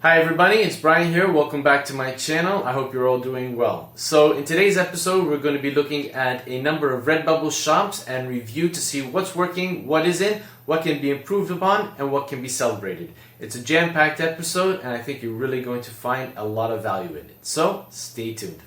Hi everybody, it's Brian here. Welcome back to my channel. I hope you're all doing well. So in today's episode, we're going to be looking at a number of Redbubble shops and review to see what's working, what isn't, what can be improved upon, and what can be celebrated. It's a jam-packed episode, and I think you're really going to find a lot of value in it. So stay tuned.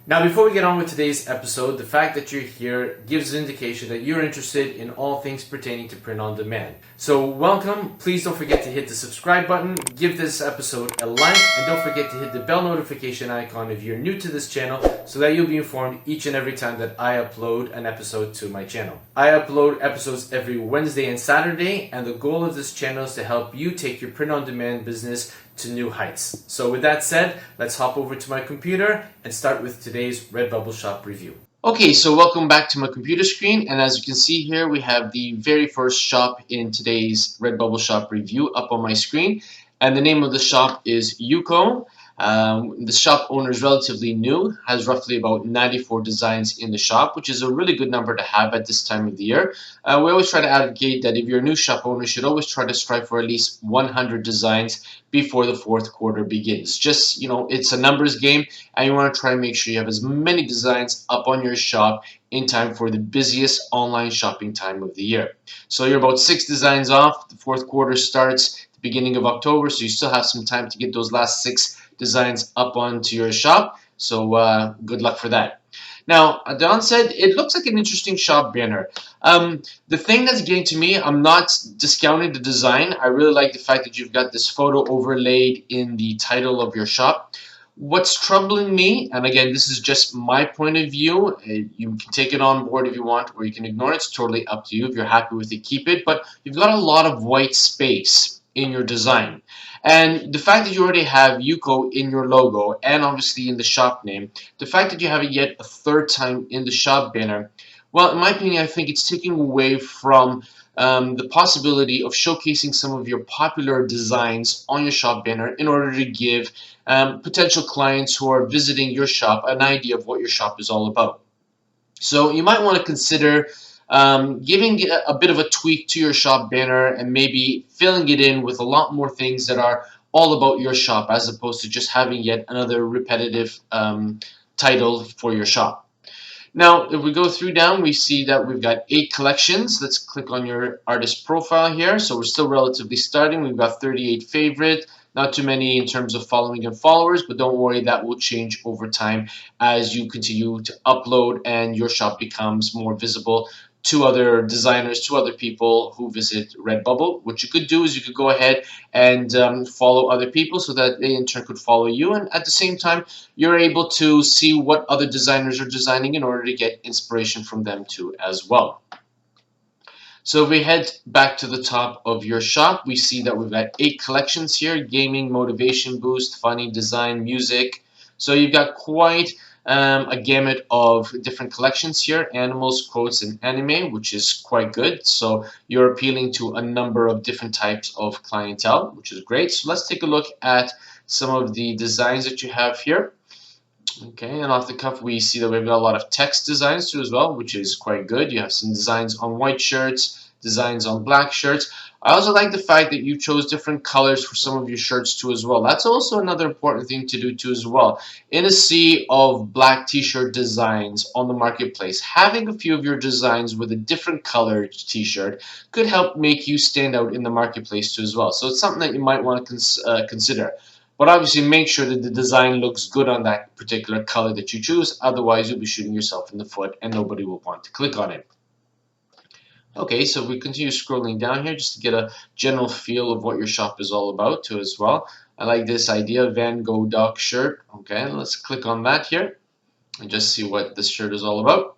Now, before we get on with today's episode, the fact that you're here gives an indication that you're interested in all things pertaining to print on demand. So welcome. Please don't forget to hit the subscribe button, give this episode a like, and don't forget to hit the bell notification icon if you're new to this channel so that you'll be informed each and every time that I upload an episode to my channel. I upload episodes every Wednesday and Saturday, and the goal of this channel is to help you take your print on demand business to new heights. So with that said, let's hop over to my computer and start with today's Redbubble shop review. Okay, so welcome back to my computer screen, and as you can see here, we have the very first shop in today's Redbubble shop review up on my screen, and the name of the shop is Yukoo. The shop owner is relatively new, has roughly about 94 designs in the shop, which is a really good number to have at this time of the year. We always try to advocate that if you're a new shop owner, you should always try to strive for at least 100 designs before the fourth quarter begins. Just, it's a numbers game, and you want to try and make sure you have as many designs up on your shop in time for the busiest online shopping time of the year. So you're about 6 designs off. The fourth quarter starts at the beginning of October, so you still have some time to get those last 6 designs up onto your shop. So good luck for that. Now, Don said it looks like an interesting shop banner. The thing that's getting to me, I'm not discounting the design. I really like the fact that you've got this photo overlaid in the title of your shop. What's troubling me, and again, this is just my point of view, you can take it on board if you want, or you can ignore it. It's totally up to you. If you're happy with it, keep it. But you've got a lot of white space in your design. And the fact that you already have Yukoo in your logo and obviously in the shop name, the fact that you have it yet a third time in the shop banner, well, in my opinion, I think it's taking away from the possibility of showcasing some of your popular designs on your shop banner in order to give potential clients who are visiting your shop an idea of what your shop is all about. So you might want to consider giving a bit of a tweak to your shop banner and maybe filling it in with a lot more things that are all about your shop as opposed to just having yet another repetitive title for your shop. Now, if we go through down, we see that we've got 8 collections. Let's click on your artist profile here. So we're still relatively starting. We've got 38 favorite. Not too many in terms of following and followers, but don't worry, that will change over time as you continue to upload and your shop becomes more visible to other designers, to other people who visit Redbubble. What you could do is you could go ahead and follow other people so that they in turn could follow you, and at the same time you're able to see what other designers are designing in order to get inspiration from them too as well. So if we head back to the top of your shop, we see that we've got 8 collections here: gaming, motivation boost, funny, design, music. So you've got quite a gamut of different collections here: animals, quotes, and anime, which is quite good. So you're appealing to a number of different types of clientele, which is great. So let's take a look at some of the designs that you have here. Okay, and off the cuff we see that we've got a lot of text designs too as well, which is quite good. You have some designs on white shirts, designs on black shirts. I also like the fact that you chose different colors for some of your shirts too as well. That's also another important thing to do too as well. In a sea of black t-shirt designs on the marketplace, having a few of your designs with a different colored t-shirt could help make you stand out in the marketplace too as well. So it's something that you might want to consider. But obviously make sure that the design looks good on that particular color that you choose. Otherwise, you'll be shooting yourself in the foot and nobody will want to click on it. Okay, so we continue scrolling down here just to get a general feel of what your shop is all about too as well. I like this idea, Van Gogh dog shirt. Okay, let's click on that here and just see what this shirt is all about.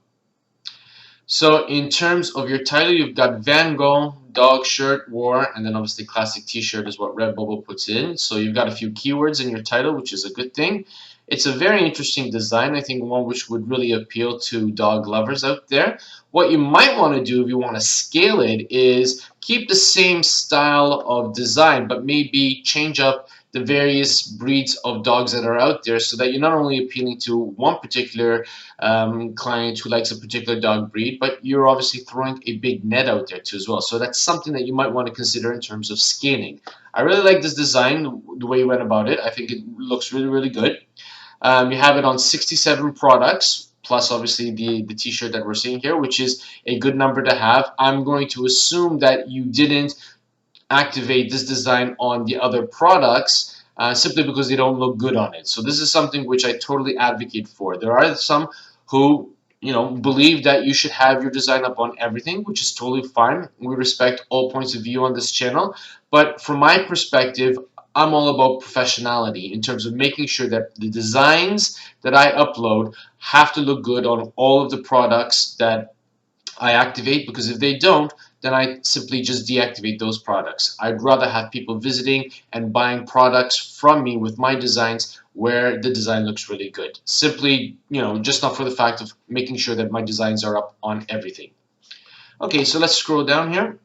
So in terms of your title, you've got Van Gogh, dog shirt, war, and then obviously classic t-shirt is what Redbubble puts in. So you've got a few keywords in your title, which is a good thing. It's a very interesting design, I think one which would really appeal to dog lovers out there. What you might want to do if you want to scale it is keep the same style of design, but maybe change up the various breeds of dogs that are out there, so that you're not only appealing to one particular client who likes a particular dog breed, but you're obviously throwing a big net out there too as well. So that's something that you might want to consider in terms of scaling. I really like this design, the way you went about it. I think it looks really, really good. You have it on 67 products, plus obviously the t-shirt that we're seeing here, which is a good number to have. I'm going to assume that you didn't activate this design on the other products simply because they don't look good on it. So this is something which I totally advocate for. There are some who believe that you should have your design up on everything, which is totally fine. We respect all points of view on this channel, but from my perspective, I'm all about professionality in terms of making sure that the designs that I upload have to look good on all of the products that I activate, because if they don't, then I simply just deactivate those products. I'd rather have people visiting and buying products from me with my designs where the design looks really good. Simply, just not for the fact of making sure that my designs are up on everything. Okay, so let's scroll down here.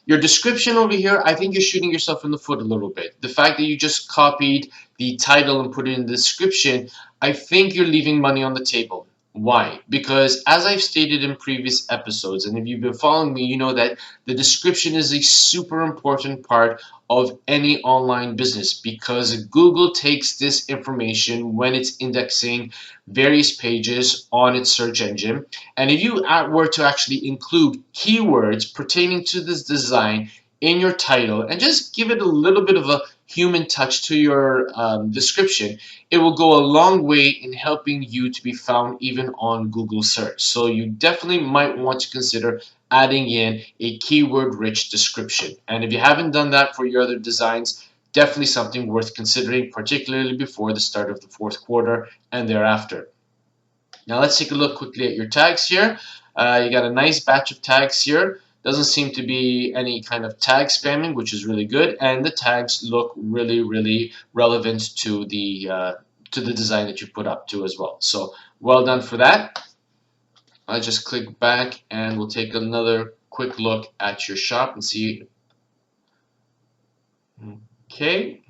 Your description over here, I think you're shooting yourself in the foot a little bit. The fact that you just copied the title and put it in the description, I think you're leaving money on the table. Why? Because as I've stated in previous episodes, and if you've been following me, you know that the description is a super important part of any online business, because Google takes this information when it's indexing various pages on its search engine. And if you were to actually include keywords pertaining to this design in your title and just give it a little bit of a human touch to your description, it will go a long way in helping you to be found even on Google search. So you definitely might want to consider adding in a keyword rich description. And if you haven't done that for your other designs, definitely something worth considering, particularly before the start of the fourth quarter and thereafter. Now let's take a look quickly at your tags here. You got a nice batch of tags here. Doesn't seem to be any kind of tag spamming, which is really good. And the tags look really, really relevant to the design that you put up to as well. So well done for that. I'll just click back and we'll take another quick look at your shop and see. Okay.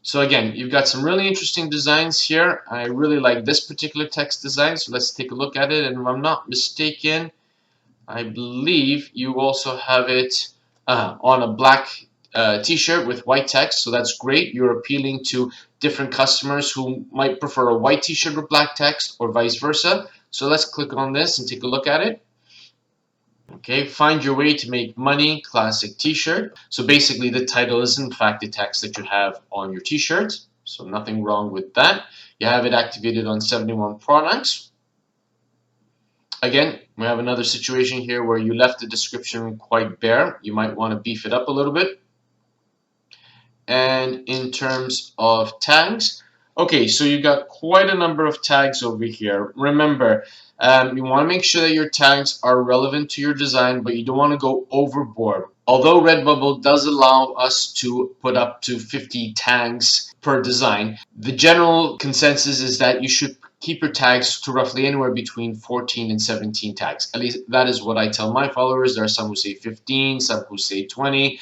So again, you've got some really interesting designs here. I really like this particular text design, so let's take a look at it. And if I'm not mistaken, I believe you also have it on a black t-shirt with white text, so that's great. You're appealing to different customers who might prefer a white t-shirt with black text or vice versa. So let's click on this and take a look at it. Okay, find your way to make money, classic t-shirt. So basically the title is in fact the text that you have on your t-shirt. So nothing wrong with that. You have it activated on 71 products. Again, we have another situation here where you left the description quite bare. You might want to beef it up a little bit. And in terms of tags, okay, so you got quite a number of tags over here. Remember, you want to make sure that your tags are relevant to your design, but you don't want to go overboard. Although Redbubble does allow us to put up to 50 tags per design, the general consensus is that you should keep your tags to roughly anywhere between 14 and 17 tags. At least that is what I tell my followers. There are some who say 15, some who say 20.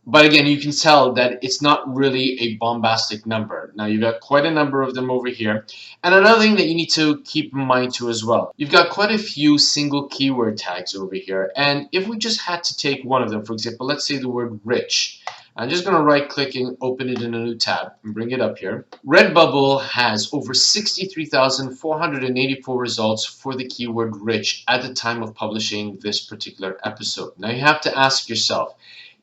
But again, you can tell that it's not really a bombastic number. Now, you've got quite a number of them over here. And another thing that you need to keep in mind too as well, you've got quite a few single keyword tags over here. And if we just had to take one of them, for example, let's say the word rich. I'm just going to right click and open it in a new tab and bring it up here. Redbubble has over 63,484 results for the keyword rich at the time of publishing this particular episode. Now, you have to ask yourself,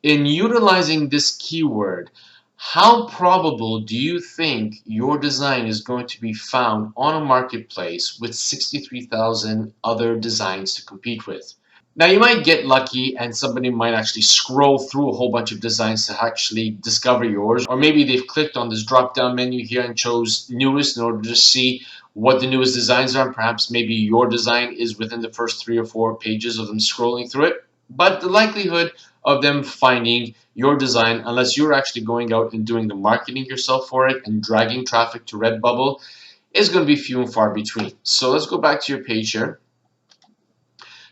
in utilizing this keyword, how probable do you think your design is going to be found on a marketplace with 63,000 other designs to compete with? Now, you might get lucky and somebody might actually scroll through a whole bunch of designs to actually discover yours, or maybe they've clicked on this drop down menu here and chose newest in order to see what the newest designs are. Perhaps maybe your design is within the first 3 or 4 pages of them scrolling through it. But the likelihood of them finding your design, unless you're actually going out and doing the marketing yourself for it and dragging traffic to Redbubble, is going to be few and far between. So let's go back to your page here.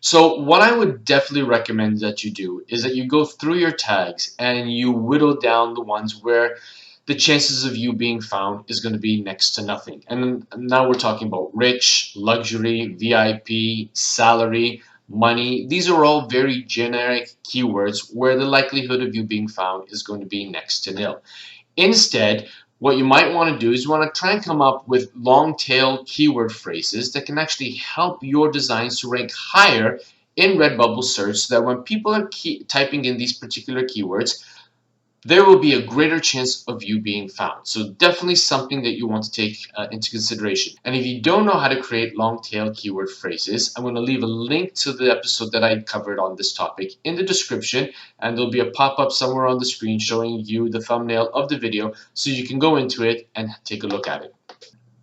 So what I would definitely recommend that you do is that you go through your tags and you whittle down the ones where the chances of you being found is going to be next to nothing. And now we're talking about rich, luxury, VIP, salary, money. These are all very generic keywords where the likelihood of you being found is going to be next to nil. Instead, what you might want to do is you want to try and come up with long tail keyword phrases that can actually help your designs to rank higher in Redbubble search so that when people are typing in these particular keywords, there will be a greater chance of you being found. So definitely something that you want to take into consideration. And if you don't know how to create long tail keyword phrases, I'm going to leave a link to the episode that I covered on this topic in the description, and there'll be a pop-up somewhere on the screen showing you the thumbnail of the video so you can go into it and take a look at it.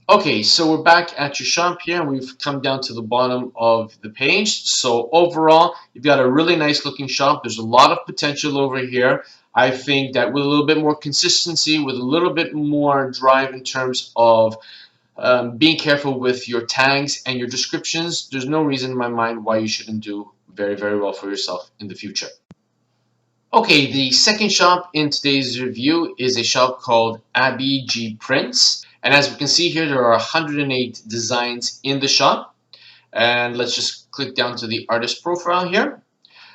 Okay, so we're back at your shop here and we've come down to the bottom of the page. So overall, you've got a really nice looking shop. There's a lot of potential over here. I think that with a little bit more consistency, with a little bit more drive in terms of being careful with your tags and your descriptions, there's no reason in my mind why you shouldn't do very, very well for yourself in the future. Okay, the second shop in today's review is a shop called Abbiegprints. And as we can see here, there are 108 designs in the shop. And let's just click down to the artist profile here.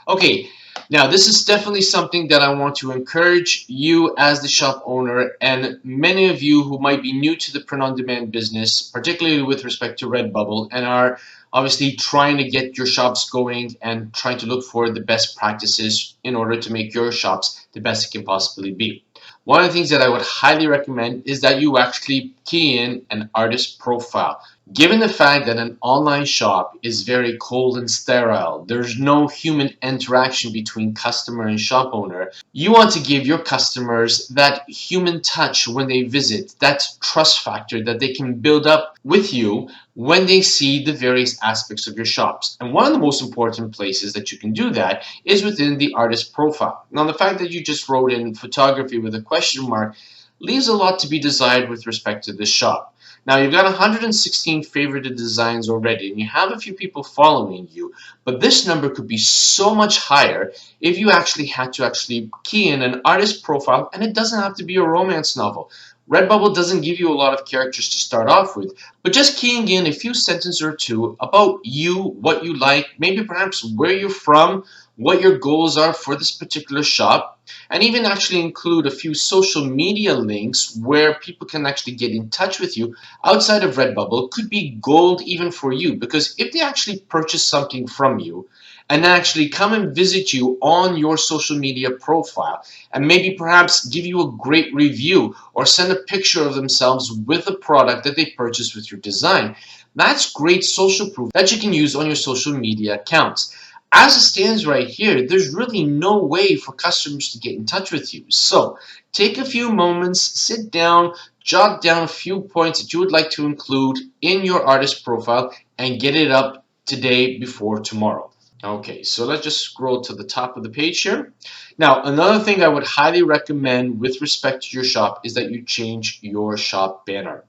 Okay, now this is definitely something that I want to encourage you as the shop owner and many of you who might be new to the print-on-demand business, particularly with respect to Redbubble, and are obviously trying to get your shops going and trying to look for the best practices in order to make your shops the best it can possibly be. One of the things that I would highly recommend is that you actually key in an artist profile. Given the fact that an online shop is very cold and sterile, there's no human interaction between customer and shop owner, you want to give your customers that human touch when they visit, that trust factor that they can build up with you when they see the various aspects of your shops. And one of the most important places that you can do that is within the artist profile. Now, the fact that you just wrote in photography with a question mark leaves a lot to be desired with respect to this shop. Now, you've got 116 favorited designs already, and you have a few people following you, but this number could be so much higher if you actually had to key in an artist profile, and it doesn't have to be a romance novel. Redbubble doesn't give you a lot of characters to start off with, but just keying in a few sentences or two about you, what you like, maybe perhaps where you're from, what your goals are for this particular shop, and even actually include a few social media links where people can actually get in touch with you outside of Redbubble could be gold even for you, because if they actually purchase something from you and actually come and visit you on your social media profile and maybe perhaps give you a great review or send a picture of themselves with the product that they purchased with your design, that's great social proof that you can use on your social media accounts. As it stands right here, there's really no way for customers to get in touch with you. So take a few moments, sit down, jot down a few points that you would like to include in your artist profile and get it up today before tomorrow. Okay, so let's just scroll to the top of the page here. Now, another thing I would highly recommend with respect to your shop is that you change your shop banner.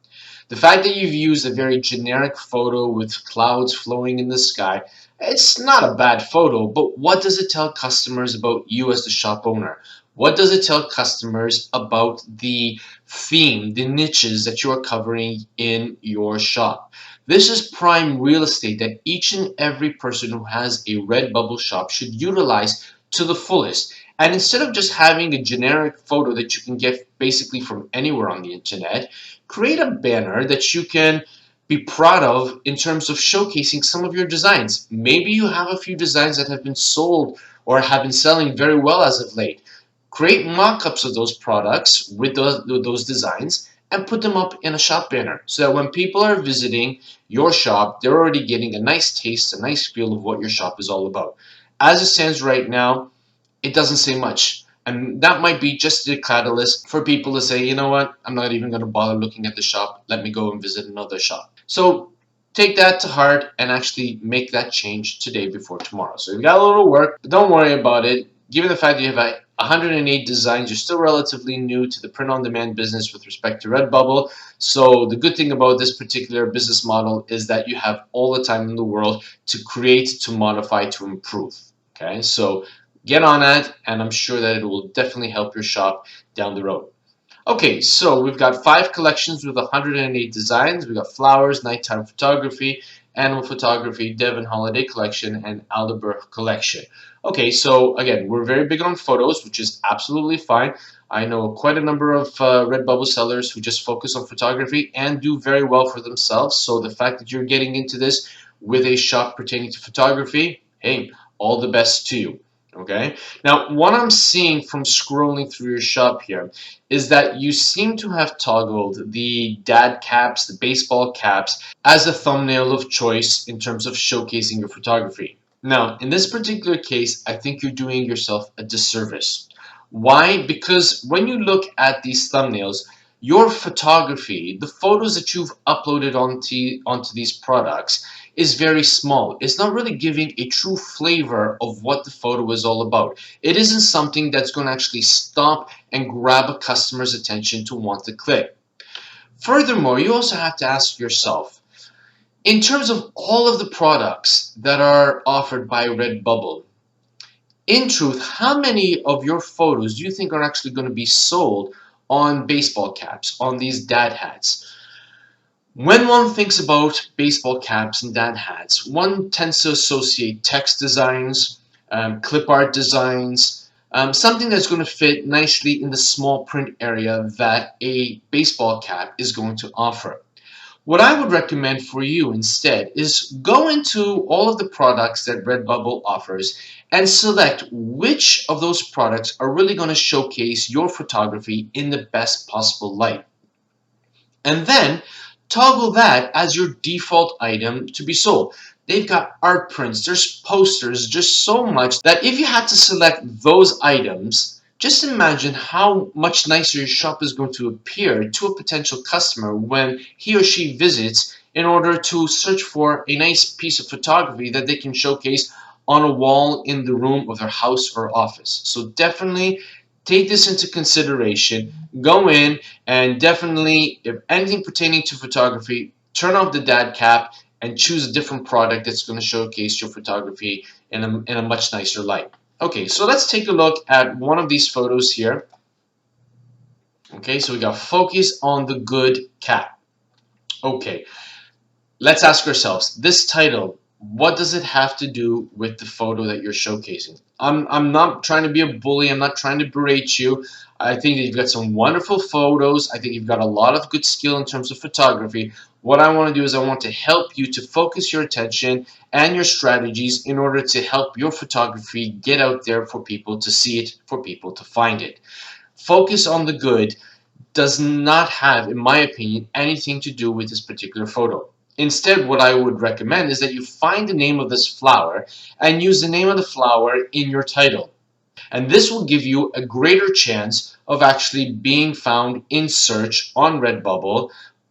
The fact that you've used a very generic photo with clouds flowing in the sky, it's not a bad photo, but what does it tell customers about you as the shop owner? What does it tell customers about the theme, the niches that you are covering in your shop? This is prime real estate that each and every person who has a Redbubble shop should utilize to the fullest. And instead of just having a generic photo that you can get basically from anywhere on the internet, create a banner that you can be proud of in terms of showcasing some of your designs. Maybe you have a few designs that have been sold or have been selling very well as of late. Create mock-ups of those products with those designs and put them up in a shop banner so that when people are visiting your shop, they're already getting a nice taste, a nice feel of what your shop is all about. As it stands right now, it doesn't say much. And that might be just the catalyst for people to say, you know what, I'm not even going to bother looking at the shop. Let me go and visit another shop. So take that to heart and actually make that change today before tomorrow. So you've got a little work, but don't worry about it. Given the fact that you have 108 designs. You're still relatively new to the print-on-demand business with respect to Redbubble. So the good thing about this particular business model is that you have all the time in the world to create, to modify, to improve. Okay, so get on that, and I'm sure that it will definitely help your shop down the road. Okay, so we've got 5 collections with 108 designs. We've got flowers, nighttime photography, animal photography, Devon holiday collection, and Aldeburgh collection. Okay, so again, we're very big on photos, which is absolutely fine. I know quite a number of Redbubble sellers who just focus on photography and do very well for themselves. So the fact that you're getting into this with a shop pertaining to photography, hey, all the best to you. Okay, now what I'm seeing from scrolling through your shop here is that you seem to have toggled the dad caps, the baseball caps, as a thumbnail of choice in terms of showcasing your photography. Now, in this particular case, I think you're doing yourself a disservice. Why? Because when you look at these thumbnails, your photography, the photos that you've uploaded onto these products, is very small. It's not really giving a true flavor of what the photo is all about. It isn't something that's going to actually stop and grab a customer's attention to want to click. Furthermore, you also have to ask yourself, in terms of all of the products that are offered by Redbubble, in truth, how many of your photos do you think are actually going to be sold on baseball caps, on these dad hats? When one thinks about baseball caps and dad hats, one tends to associate text designs, clip art designs, something that's going to fit nicely in the small print area that a baseball cap is going to offer. What I would recommend for you instead is go into all of the products that Redbubble offers and select which of those products are really going to showcase your photography in the best possible light. And then toggle that as your default item to be sold. They've got art prints, there's posters, just so much that if you had to select those items, just imagine how much nicer your shop is going to appear to a potential customer when he or she visits in order to search for a nice piece of photography that they can showcase on a wall in the room of their house or office. So definitely take this into consideration. Go in and definitely, if anything pertaining to photography, turn off the dad cap and choose a different product that's going to showcase your photography in a much nicer light. Okay, so let's take a look at one of these photos here. Okay, so we got focus on the good cat. Okay, let's ask ourselves, this title, what does it have to do with the photo that you're showcasing? I'm not trying to be a bully. I'm not trying to berate you. I think that you've got some wonderful photos. I think you've got a lot of good skill in terms of photography. What I want to do is I want to help you to focus your attention and your strategies in order to help your photography get out there for people to see it, for people to find it. Focus on the good does not have, in my opinion, anything to do with this particular photo. Instead, what I would recommend is that you find the name of this flower and use the name of the flower in your title. And this will give you a greater chance of actually being found in search on Redbubble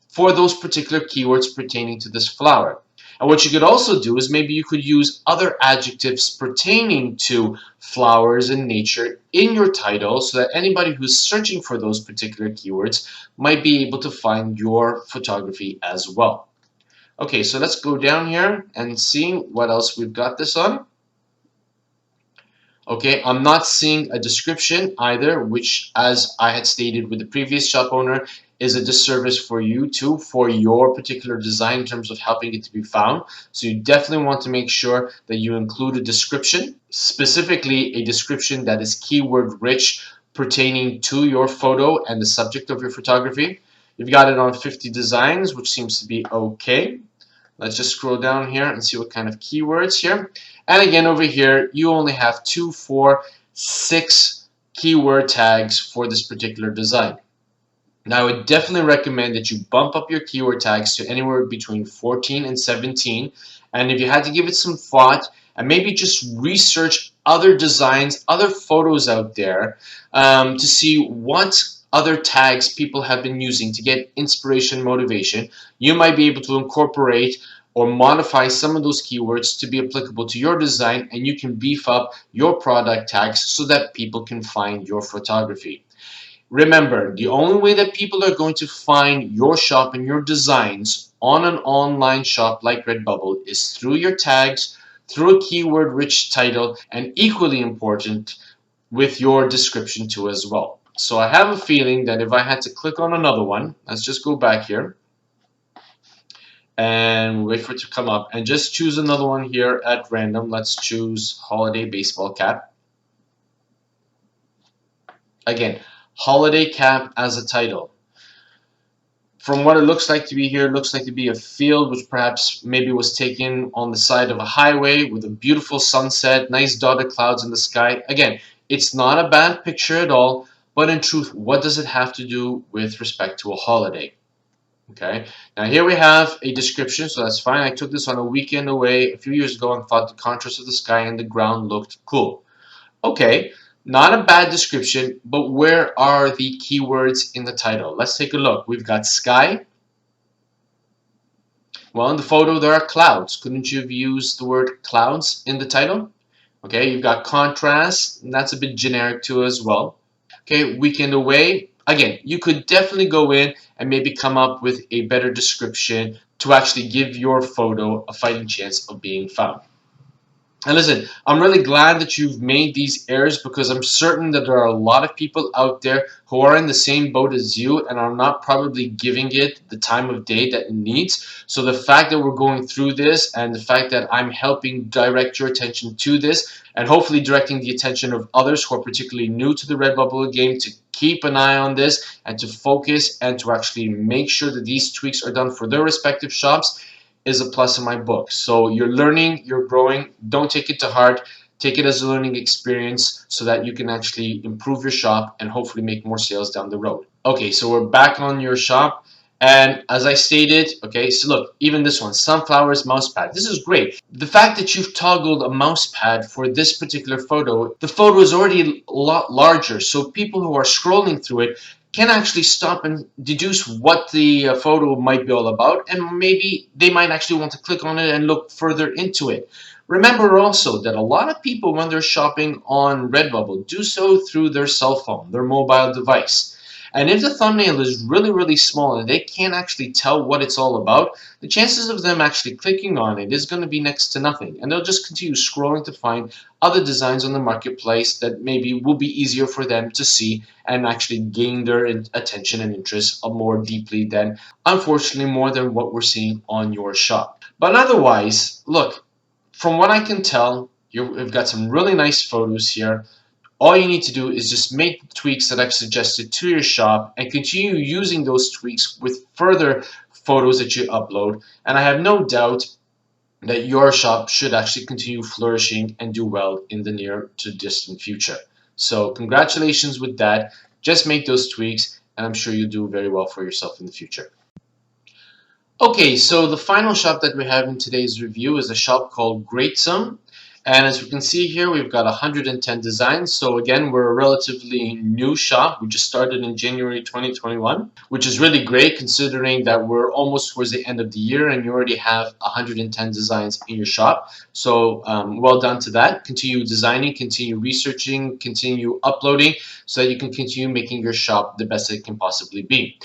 for those particular keywords pertaining to this flower. And what you could also do is maybe you could use other adjectives pertaining to flowers and nature in your title so that anybody who's searching for those particular keywords might be able to find your photography as well. Okay, so let's go down here and see what else we've got this on. Okay, I'm not seeing a description either, which, as I had stated with the previous shop owner, is a disservice for you too, for your particular design in terms of helping it to be found. So you definitely want to make sure that you include a description, specifically a description that is keyword rich pertaining to your photo and the subject of your photography. You've got it on 50 designs, which seems to be okay. Let's just scroll down here and see what kind of keywords here. And again, over here, you only have 2, 4, 6 keyword tags for this particular design. Now, I would definitely recommend that you bump up your keyword tags to anywhere between 14 and 17. And if you had to give it some thought and maybe just research other designs, other photos out there to see what other tags people have been using to get inspiration, motivation, you might be able to incorporate or modify some of those keywords to be applicable to your design, and you can beef up your product tags so that people can find your photography. Remember, the only way that people are going to find your shop and your designs on an online shop like Redbubble is through your tags, through a keyword rich title, and equally important, with your description too as well. So I have a feeling that if I had to click on another one, let's just go back here and wait for it to come up and just choose another one here at random. Let's choose holiday baseball cap. Again, holiday cap as a title. From what it looks like to be here, it looks like to be a field which perhaps maybe was taken on the side of a highway with a beautiful sunset, nice dotted clouds in the sky. Again, it's not a bad picture at all, but in truth, what does it have to do with respect to a holiday? Okay, now here we have a description, so that's fine. I took this on a weekend away a few years ago and thought the contrast of the sky and the ground looked cool. Okay, not a bad description, but where are the keywords in the title? Let's take a look. We've got sky. Well, in the photo there are clouds. Couldn't you have used the word clouds in the title? Okay, you've got contrast, and that's a bit generic too as well. Okay, weekend away. Again, you could definitely go in and maybe come up with a better description to actually give your photo a fighting chance of being found. And listen, I'm really glad that you've made these errors because I'm certain that there are a lot of people out there who are in the same boat as you and are not probably giving it the time of day that it needs. So the fact that we're going through this and the fact that I'm helping direct your attention to this and hopefully directing the attention of others who are particularly new to the Redbubble game to keep an eye on this and to focus and to actually make sure that these tweaks are done for their respective shops is a plus in my book. So you're learning, you're growing. Don't take it to heart. Take it as a learning experience so that you can actually improve your shop and hopefully make more sales down the road. Okay, so we're back on your shop. And as I stated, okay, so look, even this one, sunflowers mousepad. This is great. The fact that you've toggled a mousepad for this particular photo, the photo is already a lot larger. So people who are scrolling through it can actually stop and deduce what the photo might be all about, and maybe they might actually want to click on it and look further into it. Remember also that a lot of people, when they're shopping on Redbubble, do so through their cell phone, their mobile device. And if the thumbnail is really, really small and they can't actually tell what it's all about, the chances of them actually clicking on it is going to be next to nothing. And they'll just continue scrolling to find other designs on the marketplace that maybe will be easier for them to see and actually gain their attention and interest more deeply than, unfortunately, more than what we're seeing on your shop. But otherwise, look, from what I can tell, you've got some really nice photos here. All you need to do is just make the tweaks that I've suggested to your shop and continue using those tweaks with further photos that you upload. And I have no doubt that your shop should actually continue flourishing and do well in the near to distant future. So congratulations with that. Just make those tweaks and I'm sure you'll do very well for yourself in the future. Okay, so the final shop that we have in today's review is a shop called Greatsome. And as we can see here, we've got 110 designs. So again, we're a relatively new shop. We just started in January 2021, which is really great considering that we're almost towards the end of the year and you already have 110 designs in your shop. So well done to that. Continue designing, continue researching, continue uploading so that you can continue making your shop the best it can possibly be.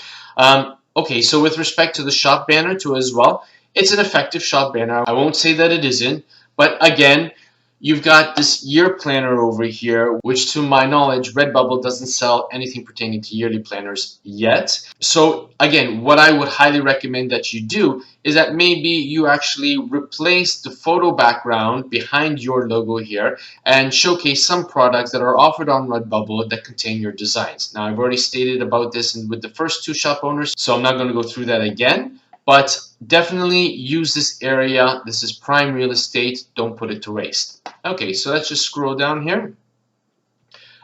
Okay, so with respect to the shop banner too as well, it's an effective shop banner. I won't say that it isn't, but again, you've got this year planner over here, which to my knowledge, Redbubble doesn't sell anything pertaining to yearly planners yet. So again, what I would highly recommend that you do is that maybe you actually replace the photo background behind your logo here and showcase some products that are offered on Redbubble that contain your designs. Now, I've already stated about this with the first two shop owners, so I'm not going to go through that again. But definitely use this area. This is prime real estate. Don't put it to waste. Okay, so let's just scroll down here.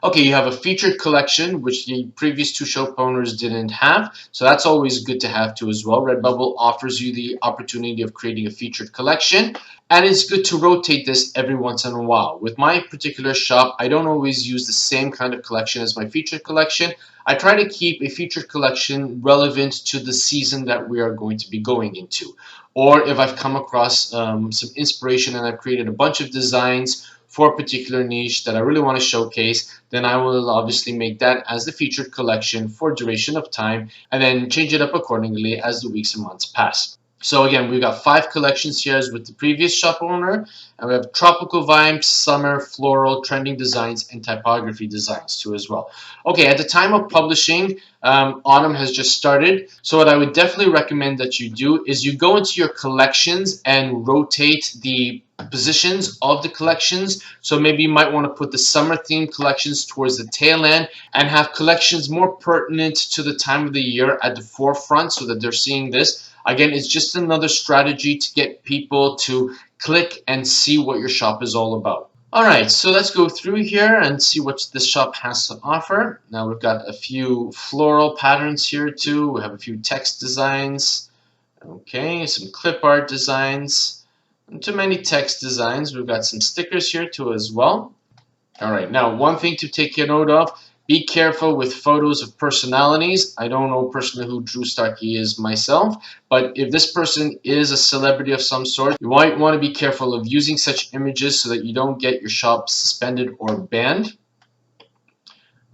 Okay, you have a featured collection, which the previous two shop owners didn't have. So that's always good to have too as well. Redbubble offers you the opportunity of creating a featured collection. And it's good to rotate this every once in a while. With my particular shop, I don't always use the same kind of collection as my featured collection. I try to keep a featured collection relevant to the season that we are going to be going into. Or if I've come across some inspiration and I've created a bunch of designs for a particular niche that I really want to showcase, then I will obviously make that as the featured collection for duration of time and then change it up accordingly as the weeks and months pass. So again, we've got 5 collections here as with the previous shop owner, and we have tropical vibes, summer, floral, trending designs, and typography designs too as well. Okay, at the time of publishing, autumn has just started. So what I would definitely recommend that you do is you go into your collections and rotate the positions of the collections. So maybe you might want to put the summer themed collections towards the tail end and have collections more pertinent to the time of the year at the forefront so that they're seeing this. Again, it's just another strategy to get people to click and see what your shop is all about. Alright, so let's go through here and see what this shop has to offer. Now we've got a few floral patterns here too. We have a few text designs. Okay, some clip art designs. Not too many text designs. We've got some stickers here too as well. Alright, now one thing to take note of. Be careful with photos of personalities. I don't know personally who Drew Starkey is myself, but if this person is a celebrity of some sort, you might want to be careful of using such images so that you don't get your shop suspended or banned.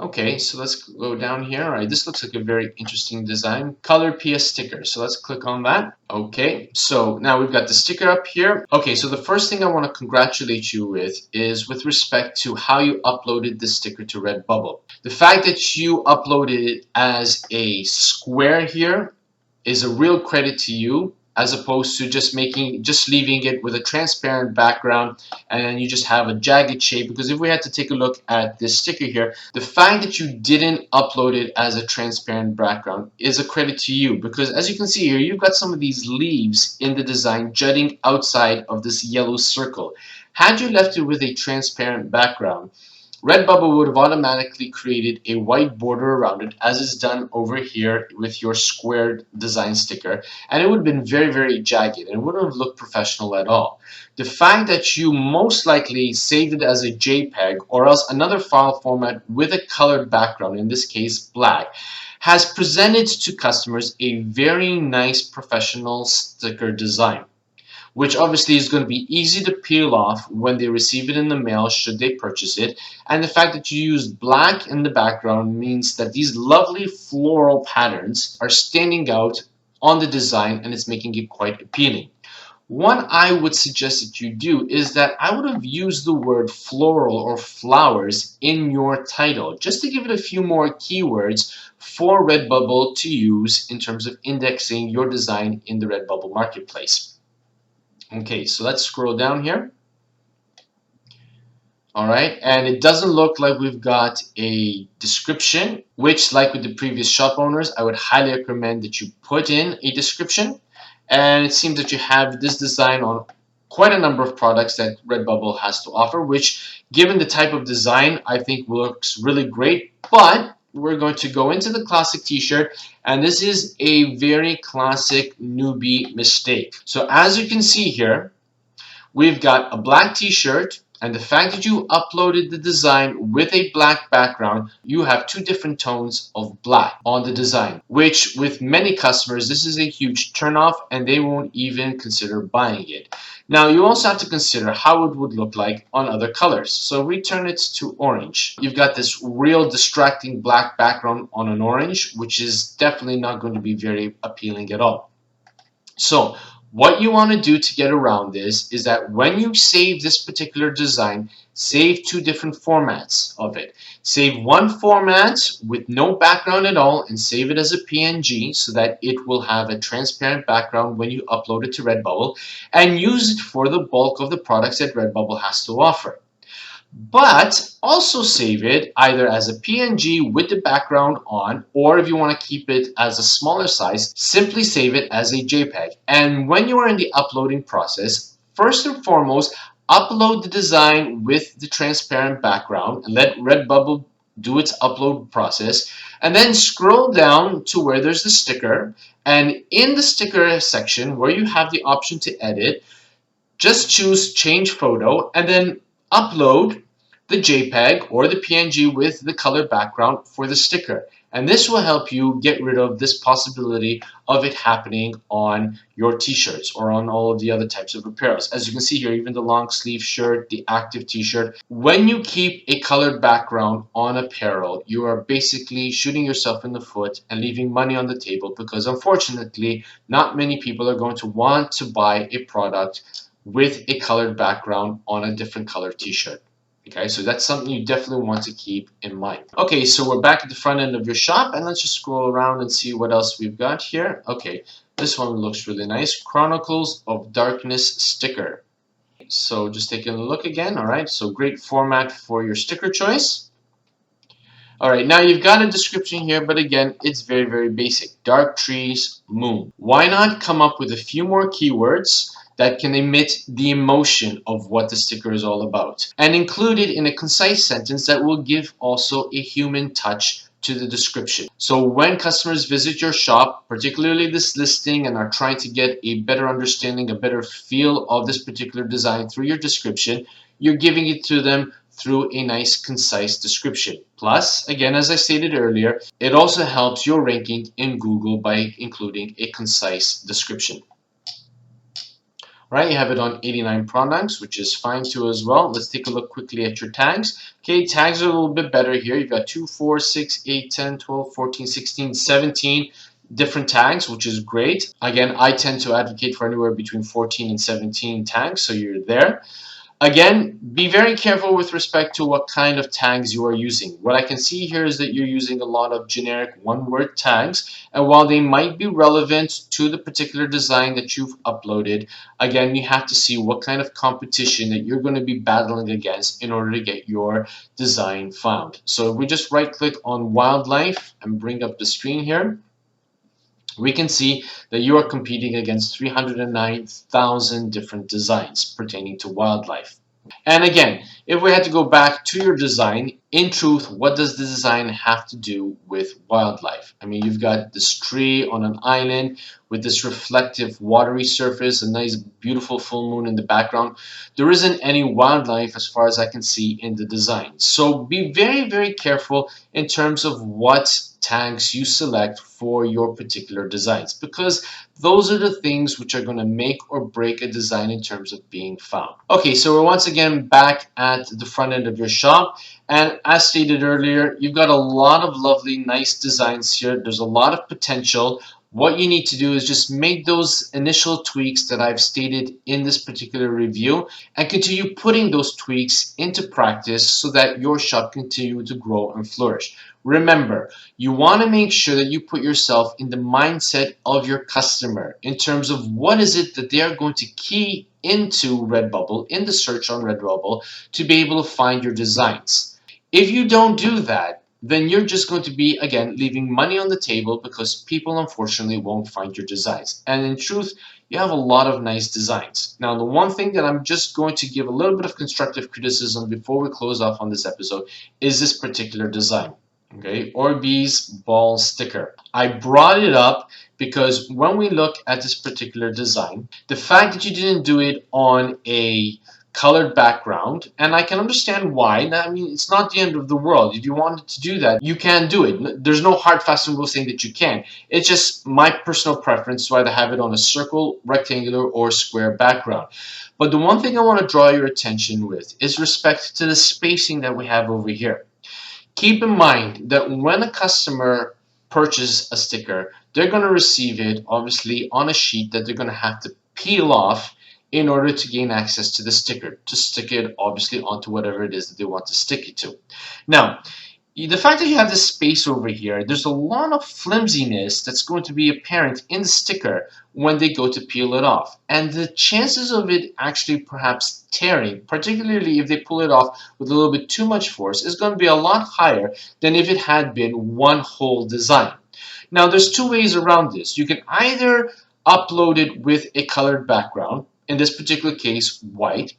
Okay, so let's go down here. All right, this looks like a very interesting design. Color PS sticker. So let's click on that. Okay, so now we've got the sticker up here. Okay, so the first thing I want to congratulate you with is with respect to how you uploaded this sticker to Redbubble. The fact that you uploaded it as a square here is a real credit to you, as opposed to just leaving it with a transparent background and then you just have a jagged shape. Because if we had to take a look at this sticker here, the fact that you didn't upload it as a transparent background is a credit to you, because as you can see here, you've got some of these leaves in the design jutting outside of this yellow circle. Had you left it with a transparent background, Redbubble would have automatically created a white border around it, as is done over here with your squared design sticker, and it would have been very, very jagged and it wouldn't have looked professional at all. The fact that you most likely saved it as a JPEG or else another file format with a colored background, in this case black, has presented to customers a very nice professional sticker design, which obviously is going to be easy to peel off when they receive it in the mail should they purchase it. And the fact that you use black in the background means that these lovely floral patterns are standing out on the design and it's making it quite appealing. What I would suggest that you do is that I would have used the word floral or flowers in your title just to give it a few more keywords for Redbubble to use in terms of indexing your design in the Redbubble marketplace. Okay, so let's scroll down here. All right, and it doesn't look like we've got a description, which, like with the previous shop owners, I would highly recommend that you put in a description. And it seems that you have this design on quite a number of products that Redbubble has to offer, which, given the type of design, I think looks really great. But we're going to go into the classic t-shirt, and this is a very classic newbie mistake. So as you can see here, we've got a black t-shirt, and the fact that you uploaded the design with a black background, you have 2 different tones of black on the design, which with many customers, this is a huge turnoff and they won't even consider buying it. Now, you also have to consider how it would look like on other colors. So we turn it to orange. You've got this real distracting black background on an orange, which is definitely not going to be very appealing at all. So what you want to do to get around this is that when you save this particular design, save 2 different formats of it. Save one format with no background at all and save it as a PNG so that it will have a transparent background when you upload it to Redbubble, and use it for the bulk of the products that Redbubble has to offer. But also save it either as a PNG with the background on, or if you want to keep it as a smaller size, simply save it as a JPEG. And when you are in the uploading process, first and foremost, upload the design with the transparent background and let Redbubble do its upload process, and then scroll down to where there's the sticker. And in the sticker section where you have the option to edit, just choose change photo and then upload the JPEG or the PNG with the color background for the sticker. And this will help you get rid of this possibility of it happening on your t-shirts or on all of the other types of apparels. As you can see here, even the long sleeve shirt, the active t-shirt, when you keep a colored background on apparel, you are basically shooting yourself in the foot and leaving money on the table, because unfortunately, not many people are going to want to buy a product with a colored background on a different color t-shirt. Okay, so that's something you definitely want to keep in mind. Okay, so we're back at the front end of your shop, and let's just scroll around and see what else we've got here. Okay, this one looks really nice. Chronicles of Darkness sticker. So just taking a look again. All right, so great format for your sticker choice. All right, now you've got a description here, but again, it's very, very basic. Dark trees, moon. Why not come up with a few more keywords that can emit the emotion of what the sticker is all about, and include it in a concise sentence that will give also a human touch to the description. So when customers visit your shop, particularly this listing, and are trying to get a better understanding, a better feel of this particular design through your description, you're giving it to them through a nice concise description. Plus, again, as I stated earlier, it also helps your ranking in Google by including a concise description. Right, you have it on 89 products, which is fine too as well. Let's take a look quickly at your tags. Okay, tags are a little bit better here. You've got 2, 4, 6, 8, 10, 12, 14, 16, 17 different tags, which is great. Again, I tend to advocate for anywhere between 14 and 17 tags, so you're there. Again, be very careful with respect to what kind of tags you are using. What I can see here is that you're using a lot of generic one-word tags, and while they might be relevant to the particular design that you've uploaded, again, you have to see what kind of competition that you're going to be battling against in order to get your design found. So if we just right-click on wildlife and bring up the screen here, we can see that you are competing against 309,000 different designs pertaining to wildlife. And again, if we had to go back to your design, in truth, what does the design have to do with wildlife? I mean, you've got this tree on an island with this reflective watery surface, a nice beautiful full moon in the background. There isn't any wildlife as far as I can see in the design. So be very, very careful in terms of what tags you select for your particular designs, because those are the things which are going to make or break a design in terms of being found. Okay, so we're once again back at the front end of your shop, and as stated earlier, you've got a lot of lovely, nice designs here. There's a lot of potential. What you need to do is just make those initial tweaks that I've stated in this particular review and continue putting those tweaks into practice so that your shop continue to grow and flourish. Remember, you want to make sure that you put yourself in the mindset of your customer in terms of what is it that they are going to key into Redbubble, in the search on Redbubble, to be able to find your designs. If you don't do that, then you're just going to be, again, leaving money on the table because people unfortunately won't find your designs. And in truth, you have a lot of nice designs. Now, the one thing that I'm just going to give a little bit of constructive criticism before we close off on this episode is this particular design. Okay, Orbeez ball sticker. I brought it up because when we look at this particular design, the fact that you didn't do it on a colored background, and I can understand why. I mean, it's not the end of the world. If you wanted to do that, you can do it. There's no hard fast rule saying that you can. It's just my personal preference to either have it on a circle, rectangular, or square background. But the one thing I want to draw your attention with is respect to the spacing that we have over here. Keep in mind that when a customer purchases a sticker, they're going to receive it obviously on a sheet that they're going to have to peel off in order to gain access to the sticker, to stick it obviously onto whatever it is that they want to stick it to. Now, the fact that you have this space over here, there's a lot of flimsiness that's going to be apparent in the sticker when they go to peel it off. And the chances of it actually perhaps tearing, particularly if they pull it off with a little bit too much force, is going to be a lot higher than if it had been one whole design. Now, there's two ways around this. You can either upload it with a colored background, in this particular case, white,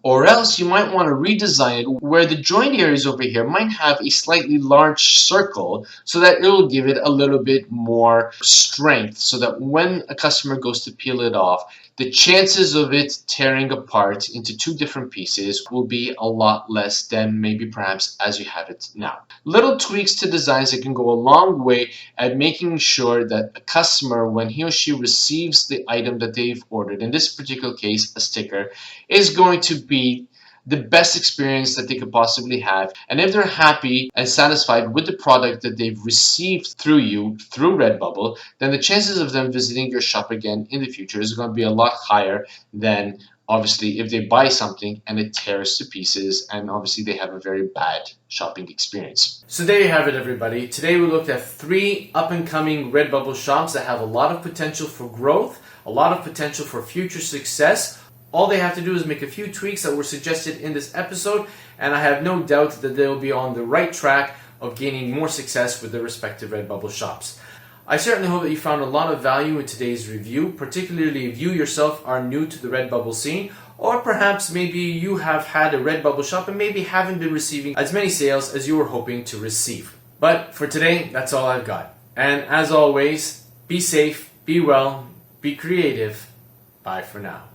Or else you might want to redesign it where the joint areas over here might have a slightly large circle so that it will give it a little bit more strength, so that when a customer goes to peel it off, the chances of it tearing apart into two different pieces will be a lot less than maybe perhaps as you have it now. Little tweaks to designs that can go a long way at making sure that a customer, when he or she receives the item that they've ordered, in this particular case a sticker, is going to be the best experience that they could possibly have. And if they're happy and satisfied with the product that they've received through you, through Redbubble, then the chances of them visiting your shop again in the future is going to be a lot higher than obviously if they buy something and it tears to pieces and obviously they have a very bad shopping experience. So there you have it, everybody. Today we looked at 3 up-and-coming Redbubble shops that have a lot of potential for growth, a lot of potential for future success. All they have to do is make a few tweaks that were suggested in this episode, and I have no doubt that they'll be on the right track of gaining more success with their respective Redbubble shops. I certainly hope that you found a lot of value in today's review, particularly if you yourself are new to the Redbubble scene, or perhaps maybe you have had a Redbubble shop and maybe haven't been receiving as many sales as you were hoping to receive. But for today, that's all I've got. And as always, be safe, be well, be creative. Bye for now.